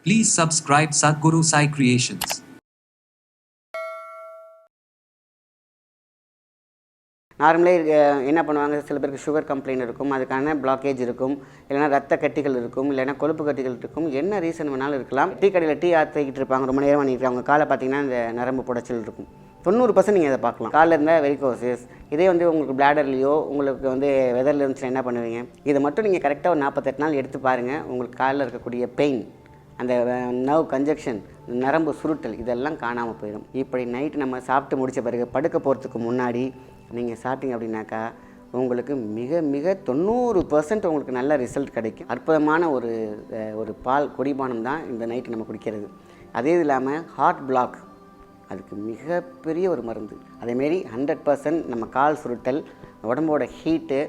Please subscribe Sadhguru Sai Creations. நார்மலே என்ன பண்ணுவாங்க, சில பேருக்கு சுகர் கம்ப்ளைண்ட் இருக்கும், அதுக்கான பிளாக்கேஜ் இருக்கும், இல்லைனா ரத்த கட்டிகள் இருக்கும், இல்லைனா கொழுப்பு கட்டிகள் இருக்கும். என்ன ரீசன் வேணாலும் இருக்கலாம். டீ கடையில் டீ ஆற்றிக்கிட்டு இருப்பாங்க, ரொம்ப நேரம் பண்ணிட்டு அவங்க காலை பார்த்தீங்கன்னா இந்த நரம்பு புடைச்சல் இருக்கும். 90% நீங்கள் அதை பார்க்கலாம். காலில் இருந்தால் வெரிகோசிஸ். இதே வந்து உங்களுக்கு பிளாடர்லையோ உங்களுக்கு வந்து வெதரில் இருந்துச்சுன்னா என்ன பண்ணுவீங்க? இதை மட்டும் நீங்கள் கரெக்டாக ஒரு 48 நாள் எடுத்து பாருங்கள். உங்களுக்கு காலில் இருக்கக்கூடிய பெயின், அந்த நர்வ் கன்ஜெக்ஷன், நரம்பு சுருட்டல் இதெல்லாம் காணாமல் போயிடும். இப்படி நைட்டு நம்ம சாப்பிட்டு முடித்த பிறகு படுக்க போகிறதுக்கு முன்னாடி நீங்கள் சாப்பிட்டீங்க அப்படின்னாக்கா உங்களுக்கு மிக மிக 90% உங்களுக்கு நல்ல ரிசல்ட் கிடைக்கும். அற்புதமான ஒரு பால் குடிபானம் தான் இந்த நைட்டு நம்ம குடிக்கிறது. அதே இல்லாமல் ஹார்ட் பிளாக், அதுக்கு மிகப்பெரிய ஒரு மருந்து. அதேமாரி 100% நம்ம கால் சுருட்டல், உடம்போட ஹீட்டு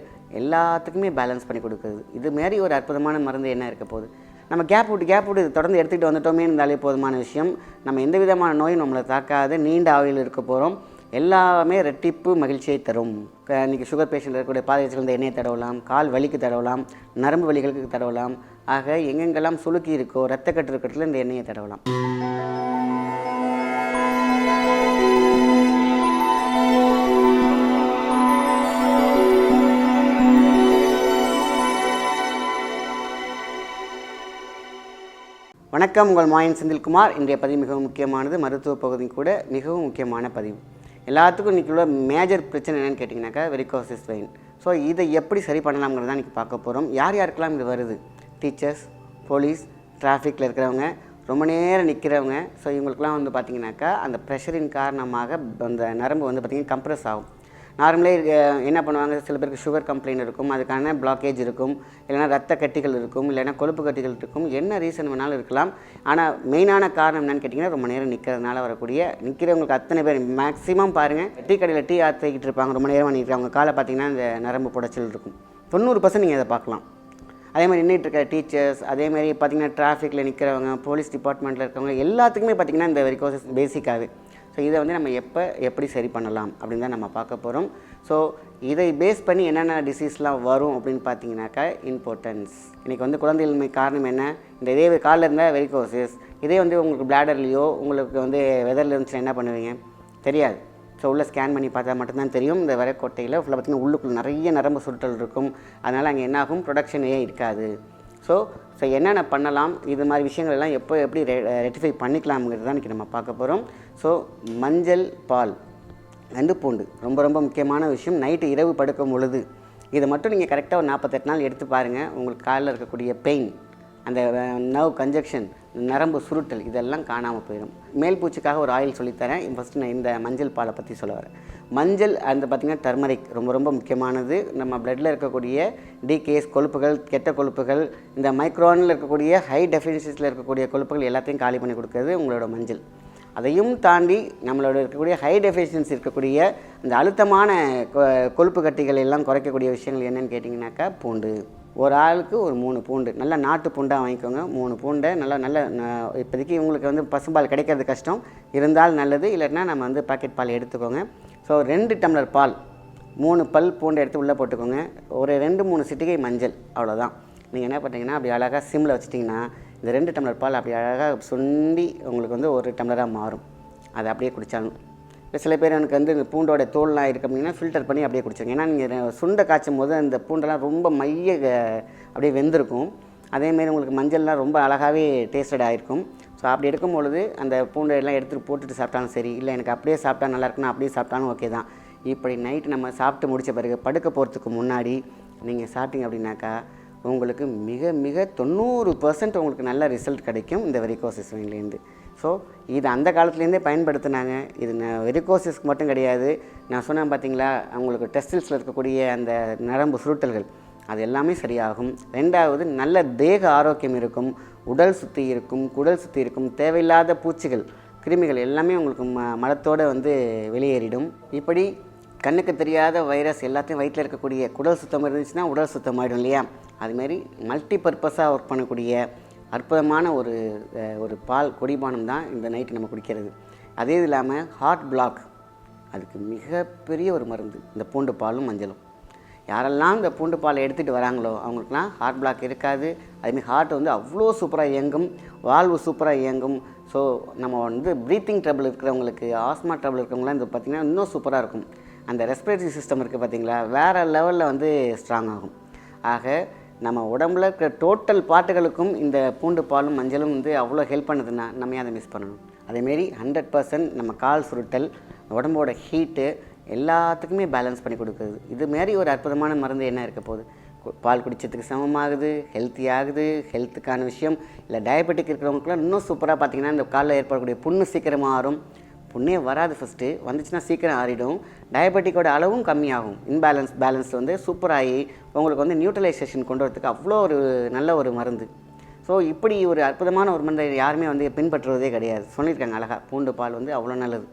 எல்லாத்துக்குமே பேலன்ஸ் பண்ணி கொடுக்குறது. இதுமாரி ஒரு அற்புதமான மருந்து என்ன இருக்க போகுது? நம்ம கேப் விட்டு இது தொடர்ந்து எடுத்துக்கிட்டு வந்துட்டோமே இருந்தாலே போதுமான விஷயம். நம்ம எந்த விதமான நோயும் நம்மளை தாக்காது, நீண்ட ஆயுள் இருக்க போகிறோம். எல்லாமே ரெட்டிப்பு மகிழ்ச்சியை தரும். இன்றைக்கி சுகர் பேஷண்ட் இருக்கக்கூடிய பாதத்தில் இந்த எண்ணெயை தடவலாம், கால் வலிக்கு தடவலாம், நரம்பு வலிகளுக்கு தடவலாம். ஆக எங்கெங்கெல்லாம் சுளுக்கி இருக்கோ, ரத்தக்கட்டு இருக்கிறதுல இந்த எண்ணெயை தடவலாம். வணக்கம், உங்கள் மாயன் செந்தில்குமார். இன்றைய பதிவு மிகவும் முக்கியமானது, மருத்துவ பகுதி கூட மிகவும் முக்கியமான பதிவு. எல்லாத்துக்கும் இன்றைக்கி உள்ள மேஜர் பிரச்சனை என்னென்னு கேட்டிங்கனாக்கா வெரிகோசிஸ் வெயின். ஸோ இதை எப்படி சரி பண்ணலாம்ங்கிறது தான் இன்றைக்கி பார்க்க போகிறோம். யார் யாருக்கெல்லாம் இது வருது? டீச்சர்ஸ், போலீஸ், டிராஃபிக்கில் இருக்கிறவங்க, ரொம்ப நேரம் நிற்கிறவங்க. ஸோ இவங்களுக்குலாம் வந்து பார்த்திங்கனாக்கா அந்த ப்ரெஷரின் காரணமாக அந்த நரம்பு வந்து பார்த்திங்கன்னா கம்ப்ரெஸ் ஆகும். நார்மலே என்ன பண்ணுவாங்க, சில பேருக்கு சுகர் கம்ப்ளைண்ட் இருக்கும், அதுக்கான பிளாக்கேஜ் இருக்கும், இல்லைனா ரத்த கட்டிகள் இருக்கும், இல்லைனா கொழுப்பு கட்டிகள் இருக்கும். என்ன ரீசன் வேணாலும் இருக்கலாம். ஆனால் மெயினான காரணம் என்னென்னு கேட்டிங்கன்னா ரொம்ப நேரம் நிற்கிறதுனால நிற்கிறவங்களுக்கு அத்தனை பேர் மேக்ஸிமம் பாருங்கள், டீ கடையில் டீ ஆற்றிக்கிட்டு இருப்பாங்க, ரொம்ப நேரம் பண்ணிட்டு அவங்க காலை பார்த்தீங்கன்னா இந்த நரம்பு புடைச்சல் இருக்கும். 90% நீங்கள் அதை பார்க்கலாம். அதேமாதிரி நின்றுட்டு இருக்க டீச்சர்ஸ், அதேமாதிரி பார்த்திங்கன்னா டிராஃபிக்கில் நிற்கிறவங்க, போலீஸ் டிபார்ட்மெண்ட்டில் இருக்கிறவங்க எல்லாத்துக்குமே பார்த்திங்கன்னா இந்த வெரிகோசிஸ் பேசிக்காகவே. ஸோ இதை வந்து நம்ம எப்படி சரி பண்ணலாம் அப்படின்னு தான் நம்ம பார்க்க போகிறோம். ஸோ இதை பேஸ் பண்ணி என்னென்ன டிசீஸ்லாம் வரும் அப்படின்னு பார்த்தீங்கன்னாக்கா இம்பார்ட்டன்ஸ். இன்றைக்கி வந்து குழந்தையின்மை காரணம் என்ன? இந்த இதே காலில் இருந்தால் வெரிகோசிஸ். இதே வந்து உங்களுக்கு பிளாடர்லையோ உங்களுக்கு வந்து வெதரில் இருந்துச்சுன்னா என்ன பண்ணுவீங்க? தெரியாது. ஸோ உள்ளே ஸ்கேன் பண்ணி பார்த்தா மட்டும்தான் தெரியும். இந்த வரைக்கொட்டையில் ஃபுல்லாக பார்த்திங்கன்னா உள்ளுக்குள்ளே நிறைய நரம்பு சுருட்டல் இருக்கும். அதனால் அங்கே என்னாகும், ப்ரொடக்ஷனே இருக்காது. ஸோ என்னென்ன பண்ணலாம், இது மாதிரி விஷயங்கள் எல்லாம் எப்படி ரெக்டிஃபை பண்ணிக்கலாம்ங்கிறது தான் இன்றைக்கி நம்ம பார்க்க போகிறோம். ஸோ மஞ்சள் பால் அண்டு பூண்டு ரொம்ப ரொம்ப முக்கியமான விஷயம். நைட்டு இரவு படுக்கும் பொழுது இதை மட்டும் நீங்கள் கரெக்டாக ஒரு 48 நாள் எடுத்து பாருங்கள். உங்களுக்கு காலில் இருக்கக்கூடிய பெயின், அந்த நர்வ் கன்ஜெக்ஷன், நரம்பு சுருட்டல் இதெல்லாம் காணாமல் போயிடும். மேல் பூச்சிக்காக ஒரு ஆயில் சொல்லித்தரேன். ஃபஸ்ட்டு நான் இந்த மஞ்சள் பாலை பற்றி சொல்ல வரேன். மஞ்சள் அந்த பார்த்திங்கன்னா டர்மரிக் ரொம்ப ரொம்ப முக்கியமானது. நம்ம பிளட்டில் இருக்கக்கூடிய டிகேஸ் கொழுப்புகள், கெட்ட கொழுப்புகள், இந்த மைக்ரோனில் இருக்கக்கூடிய ஹை டெஃபினிஷன்ஸில் இருக்கக்கூடிய கொழுப்புகள் எல்லாத்தையும் காலி பண்ணி கொடுக்குறது உங்களோட மஞ்சள். அதையும் தாண்டி நம்மளோட இருக்கக்கூடிய ஹை டெஃபிஷியன்சி இருக்கக்கூடிய இந்த அழுத்தமான கொழுப்பு கட்டிகள் எல்லாம் குறைக்கக்கூடிய விஷயங்கள் என்னென்னு கேட்டிங்கனாக்கா பூண்டு. ஒரு ஆளுக்கு ஒரு 3 பூண்டு, நல்லா நாட்டு பூண்டாக வாங்கிக்கோங்க. 3 பூண்டை நல்ல இப்போதைக்கு உங்களுக்கு வந்து பசும்பால் கிடைக்கிறது கஷ்டம், இருந்தால் நல்லது. இல்லைன்னா நம்ம வந்து பாக்கெட் பால் எடுத்துக்கோங்க. ஸோ 2 டம்ளர் பால், 3 பல் பூண்டை எடுத்து உள்ளே போட்டுக்கோங்க. ஒரு 2-3 சிட்டிகை மஞ்சள், அவ்வளோதான். நீங்கள் என்ன பண்ணுறீங்கன்னா அப்படி அழகாக சிம்மில் வச்சிட்டிங்கன்னா இந்த 2 டம்ளர் பால் அப்படி அழகாக சுண்டி உங்களுக்கு வந்து 1 டம்ளராக மாறும். அதை அப்படியே குடித்தாலும். இப்போ சில பேர் எனக்கு வந்து இந்த பூண்டோட தோல்லாம் இருக்குது அப்படின்னா ஃபில்டர் பண்ணி அப்படியே குடிச்சிருங்க. ஏன்னா நீங்கள் சுண்டை காய்ச்சும் போது அந்த பூண்டெல்லாம் ரொம்ப அப்படியே வெந்திருக்கும். அதேமாரி உங்களுக்கு மஞ்சள்லாம் ரொம்ப அழகாகவே டேஸ்டட் ஆகிருக்கும். ஸோ அப்படி எடுக்கும் பொழுது அந்த பூண்டை எல்லாம் எடுத்துகிட்டு போட்டுட்டு சாப்பிட்டாலும் சரி, இல்லை எனக்கு அப்படியே சாப்பிட்டா நல்லா இருக்குன்னா அப்படியே சாப்பிட்டாலும் ஓகே தான். இப்படி நைட்டு நம்ம சாப்பிட்டு முடித்த பிறகு படுக்க போகிறதுக்கு முன்னாடி நீங்கள் சாப்பிட்டீங்க அப்படின்னாக்கா உங்களுக்கு மிக மிக 90% உங்களுக்கு நல்ல ரிசல்ட் கிடைக்கும் இந்த வெரிகோசிஸ் வெயின்லேருந்து. ஸோ இது அந்த காலத்துலேருந்தே பயன்படுத்தினாங்க. இது வெரிகோசிஸ்க்கு மட்டும் கிடையாது. நான் சொன்னேன் பார்த்தீங்களா, அவங்களுக்கு டெஸ்டில்ஸில் இருக்கக்கூடிய அந்த நரம்பு சுருட்டல்கள் அது எல்லாமே சரியாகும். 2வது நல்ல தேக ஆரோக்கியம் இருக்கும், உடல் சுத்தி இருக்கும், குடல் சுத்தி இருக்கும். தேவையில்லாத பூச்சிகள், கிருமிகள் எல்லாமே உங்களுக்கு மலத்தோடு வந்து வெளியேறிடும். இப்படி கண்ணுக்கு தெரியாத வைரஸ் எல்லாத்தையும் வயிற்றில் இருக்கக்கூடிய குடல் சுத்தம் இருந்துச்சுன்னா உடல் சுத்தமாகிடும் இல்லையா? அதுமாரி மல்டி பர்பஸாக ஒர்க் பண்ணக்கூடிய அற்புதமான ஒரு பால் குடிபானம் தான் இந்த நைட்டு நம்ம குடிக்கிறது. அதே இல்லாமல் ஹார்ட் பிளாக், அதுக்கு மிகப்பெரிய ஒரு மருந்து இந்த பூண்டு பாலும் மஞ்சளும். யாரெல்லாம் இந்த பூண்டு பாலை எடுத்துகிட்டு வராங்களோ அவங்களுக்குலாம் ஹார்ட் பிளாக் இருக்காது. அதுமாதிரி ஹார்ட் வந்து அவ்வளோ சூப்பராக இயங்கும், வால்வு சூப்பராக இயங்கும். ஸோ நம்ம வந்து ப்ரீத்திங் ட்ரபிள் இருக்கிறவங்களுக்கு, ஆஸ்மா ட்ரபிள் இருக்கிறவங்களாம் இது பார்த்திங்கன்னா இன்னும் சூப்பராக இருக்கும். அந்த ரெஸ்பிரேட்டரி சிஸ்டம் இருக்குது பார்த்திங்களா, வேறு லெவலில் வந்து ஸ்ட்ராங் ஆகும். ஆக நம்ம உடம்புல இருக்கிற டோட்டல் பாட்டுகளுக்கும் இந்த பூண்டு பாலும் மஞ்சளும் வந்து அவ்வளோ ஹெல்ப் பண்ணுதுன்னா நம்ம அதை மிஸ் பண்ணணும். அதேமாரி 100% நம்ம கால் சுருட்டல், உடம்போட ஹீட்டு எல்லாத்துக்குமே பேலன்ஸ் பண்ணி கொடுக்குது. இதுமாரி ஒரு அற்புதமான மருந்து என்ன இருக்க போகுது? பால் குடித்ததுக்கு சமமாகுது, ஹெல்த்தி ஆகுது, ஹெல்த்துக்கான விஷயம். இல்லை டயபெட்டிக் இருக்கிறவங்களுக்குலாம் இன்னும் சூப்பராக பார்த்திங்கன்னா இந்த காலில் ஏற்படக்கூடிய புண்ணு சீக்கிரமாக ஆறும். புண்ணே வராது, ஃபஸ்ட்டு வந்துச்சுன்னா சீக்கிரம் ஆறிடும். டயபெட்டிக்கோட அளவும் கம்மியாகும். பேலன்ஸ் வந்து சூப்பராகி உங்களுக்கு வந்து நியூட்ரலைசேஷன் கொண்டு வரதுக்கு அவ்வளோ ஒரு நல்ல ஒரு மருந்து. ஸோ இப்படி ஒரு அற்புதமான ஒரு மருந்தை யாருமே வந்து பின்பற்றுவதே கிடையாது. சொல்லியிருக்காங்க அழகாக, பூண்டு பால் வந்து அவ்வளோ நல்லது,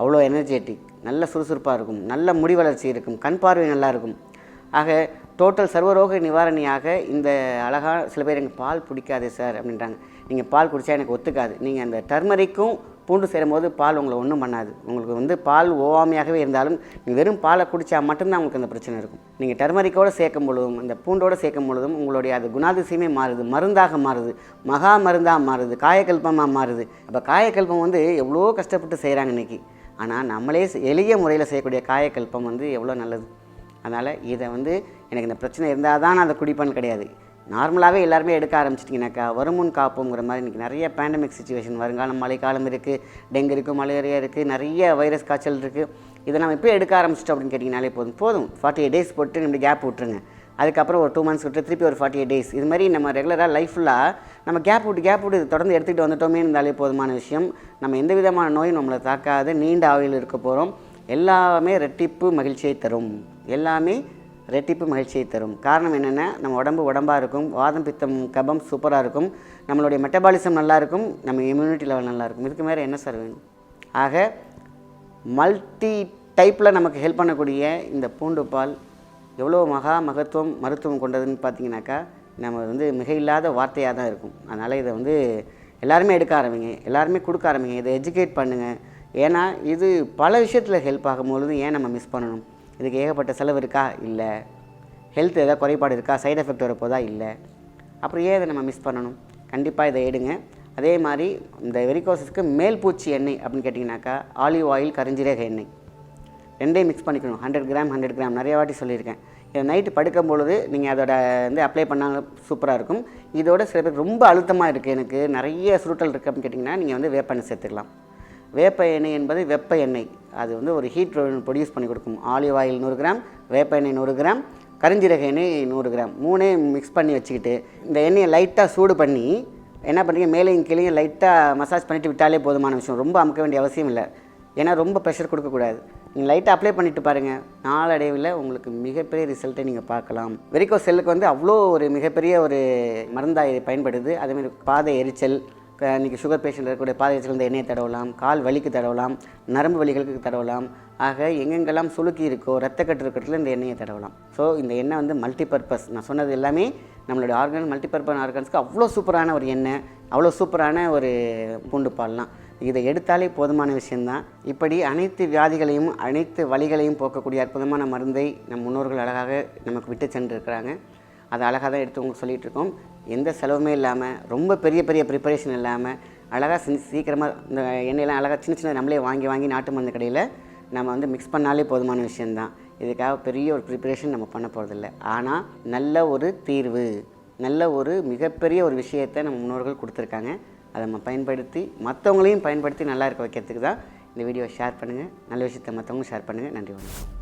அவ்வளோ எனர்ஜெட்டிக், நல்ல சுறுசுறுப்பாக இருக்கும், நல்ல முடி வளர்ச்சி இருக்கும், கண் பார்வை நல்லா இருக்கும். ஆக டோட்டல் சர்வரோக நிவாரணியாக இந்த அழகாக. சில பேர் எனக்கு பால் பிடிக்காது சார் அப்படின்றாங்க. நீங்கள் பால் குடித்தா எனக்கு ஒத்துக்காது. நீங்கள் அந்த டர்மரிக்கும் பூண்டு சேரும்போது பால் உங்களை ஒன்றும் பண்ணாது. உங்களுக்கு வந்து பால் ஓவாமையாகவே இருந்தாலும் நீங்கள் வெறும் பாலை குடித்தா மட்டும்தான் உங்களுக்கு அந்த பிரச்சனை இருக்கும். நீங்கள் டர்மரிக்கோடு சேர்க்கும் பொழுதும் அந்த பூண்டோடு சேர்க்கும் பொழுதும் உங்களுடைய அது குணாதிசயமே மாறுது, மருந்தாக மாறுது, மகா மருந்தாக மாறுது, காயக்கல்பமாக மாறுது. அப்போ காயக்கல்பம் வந்து எவ்வளோ கஷ்டப்பட்டு செய்கிறாங்க இன்றைக்கி. ஆனால் நம்மளே எளிய முறையில் செய்யக்கூடிய காயக்கல்பம் வந்து எவ்வளோ நல்லது. அதனால் இதை வந்து எனக்கு இந்த பிரச்சனை இருந்தால் தான் நான் அதை குடிப்பேன்னு கிடையாது. நார்மலாகவே எல்லாருமே எடுக்க ஆரம்பிச்சிட்டிங்கனாக்கா வருமுன் காப்போங்கிற மாதிரி இன்றைக்கி நிறைய பேண்டமிக் சுச்சுவேஷன், வருங்காலம் மழைக்காலம் இருக்குது, டெங்கு இருக்குது, மலேரியா இருக்குது, நிறைய வைரஸ் காய்ச்சல் இருக்குது. இதை நம்ம இப்போ எடுக்க ஆரம்பிச்சிட்டோம் அப்படின்னு கேட்டிங்கனாலே போதும் 48 days போட்டு நம்ம கேப் விட்டுருங்க. அதுக்கப்புறம் ஒரு 2 months விட்டு திருப்பி ஒரு 48 days. இது மாதிரி நம்ம ரெகுலராக லைஃப்லாம் நம்ம கேப் விட்டு தொடர்ந்து எடுத்துகிட்டு வந்துட்டோமே இருந்தாலே போதுமான விஷயம். நம்ம எந்த விதமான நோயும் நம்மளை தாக்காது, நீண்ட ஆயுள் இருக்க போகிறோம். எல்லாமே ரெட்டிப்பு மகிழ்ச்சியை தரும். காரணம் என்னென்னா நம்ம உடம்பாக இருக்கும், வாதம் பித்தம் கபம் சூப்பராக இருக்கும், நம்மளுடைய மெட்டபாலிசம் நல்லா இருக்கும், நம்ம இம்யூனிட்டி லெவல் நல்லா இருக்கும். இதுக்கு மேலே என்ன சார் வேணும்? ஆக மல்டி டைப்பில் நமக்கு ஹெல்ப் பண்ணக்கூடிய இந்த பூண்டு பால் எவ்வளோ மருத்துவம் கொண்டதுன்னு பார்த்தீங்கன்னாக்கா நம்ம வந்து மிக இல்லாத வார்த்தையாக தான் இருக்கும். அதனால் இதை வந்து எல்லாருமே எடுக்க ஆரம்பிங்க, எல்லாருமே கொடுக்க ஆரம்பிங்க, இதை எஜுகேட் பண்ணுங்கள். ஏன்னா இது பல விஷயத்தில் ஹெல்ப் ஆகும்பொழுது ஏன் நம்ம மிஸ் பண்ணணும்? இதுக்கு ஏகப்பட்ட செலவு இருக்கா? இல்லை. ஹெல்த் ஏதாவது குறைபாடு இருக்கா? சைடு எஃபெக்ட் வரப்போதா? இல்லை. அப்புறம் ஏன் இதை நம்ம மிஸ் பண்ணணும்? கண்டிப்பாக இதை எடுங்க. அதே மாதிரி இந்த வெரிகோசஸ்க்கு மேல் பூச்சி எண்ணெய் அப்படின்னு கேட்டிங்கனாக்கா ஆலிவ் ஆயில், கரிஞ்சீரக எண்ணெய் ரெண்டையும் மிக்ஸ் பண்ணிக்கணும். 100 கிராம் நிறைய வாட்டி சொல்லியிருக்கேன். இதை நைட்டு படுக்கும் பொழுது நீங்கள் அதோட வந்து அப்ளை பண்ணாலும் சூப்பராக இருக்கும். இதோட சில பேர் ரொம்ப அழுத்தமாக இருக்குது, எனக்கு நிறைய சுருட்டல் இருக்குது அப்படின்னு கேட்டிங்கன்னா நீங்கள் வந்து வேப்ப எண்ணெய் சேர்த்துக்கலாம். வேப்ப எண்ணெய் என்பது வெப்ப எண்ணெய், அது வந்து ஒரு ஹீட் ப்ரொடியூஸ் பண்ணி கொடுக்கும். ஆலிவ் ஆயில் 100 கிராம், வேப்ப எண்ணெய் 100 கிராம், கரிஞ்சீரக எண்ணெய் 100 கிராம், மூணையும் மிக்ஸ் பண்ணி வச்சுக்கிட்டு இந்த எண்ணெயை லைட்டாக சூடு பண்ணி என்ன பண்ணுறீங்க, மேலேயும் கீழேயும் லைட்டாக மசாஜ் பண்ணிவிட்டு விட்டாலே போதுமான விஷயம். ரொம்ப அமுக்க வேண்டிய அவசியம் இல்லை. ஏன்னா ரொம்ப ப்ரெஷர் கொடுக்கக்கூடாது. நீங்கள் லைட்டாக அப்ளை பண்ணிவிட்டு பாருங்கள், நாளடைவில் உங்களுக்கு மிகப்பெரிய ரிசல்ட்டை நீங்கள் பார்க்கலாம். வெரிகோஸ் செல்லுக்கு வந்து அவ்வளோ ஒரு மிகப்பெரிய ஒரு மருந்தாக பயன்படுது. அதேமாதிரி பாதை எரிச்சல், இன்றைக்கி சுகர் பேஷண்ட் இருக்கக்கூடிய பாதை எரிச்சல் இந்த எண்ணெயை தடவலாம், கால் வலிக்கு தடவலாம், நரம்பு வலிகளுக்கு தடவலாம். ஆக எங்கெங்கெல்லாம் சுளுக்கி இருக்கோ, ரத்தக்கட்டு இருக்கிறதுல இந்த எண்ணெயை தடவலாம். ஸோ இந்த எண்ணெய் வந்து மல்டி பர்பஸ். நான் சொன்னது எல்லாமே நம்மளுடைய மல்டி பர்பஸ் ஆர்கன்ஸ்க்கு அவ்வளோ சூப்பரான ஒரு எண்ணெய், அவ்வளோ சூப்பரான ஒரு பூண்டு பால்லாம். இதை எடுத்தாலே போதுமான விஷயந்தான். இப்படி அனைத்து வியாதிகளையும் அனைத்து வலிகளையும் போக்கக்கூடிய அற்புதமான மருந்தை நம் முன்னோர்கள் அழகாக நமக்கு விட்டு சென்றிருக்கிறாங்க. அதை அழகாக தான் எடுத்து உங்களுக்கு சொல்லிகிட்டு இருக்கோம். எந்த செலவுமே இல்லாமல், ரொம்ப பெரிய ப்ரிப்பரேஷன் இல்லாமல், அழகாக சீக்கிரமாக இந்த எண்ணெயெல்லாம் அழகாக சின்ன நம்மளே வாங்கி நாட்டு மருந்து கடையில் நம்ம வந்து மிக்ஸ் பண்ணாலே போதுமான விஷயந்தான். இதுக்காக பெரிய ஒரு ப்ரிப்பரேஷன் நம்ம பண்ண போகிறதில்ல. ஆனால் நல்ல ஒரு தீர்வு, நல்ல ஒரு மிகப்பெரிய ஒரு விஷயத்தை நம்ம முன்னோர்கள் கொடுத்துருக்காங்க. அதை நம்ம பயன்படுத்தி மற்றவங்களையும் பயன்படுத்தி நல்லா இருக்க வைக்கிறதுக்கு தான் இந்த வீடியோவை ஷேர் பண்ணுங்கள். நல்ல விஷயத்தை மற்றவங்களும் ஷேர் பண்ணுங்கள். நன்றி, வணக்கம்.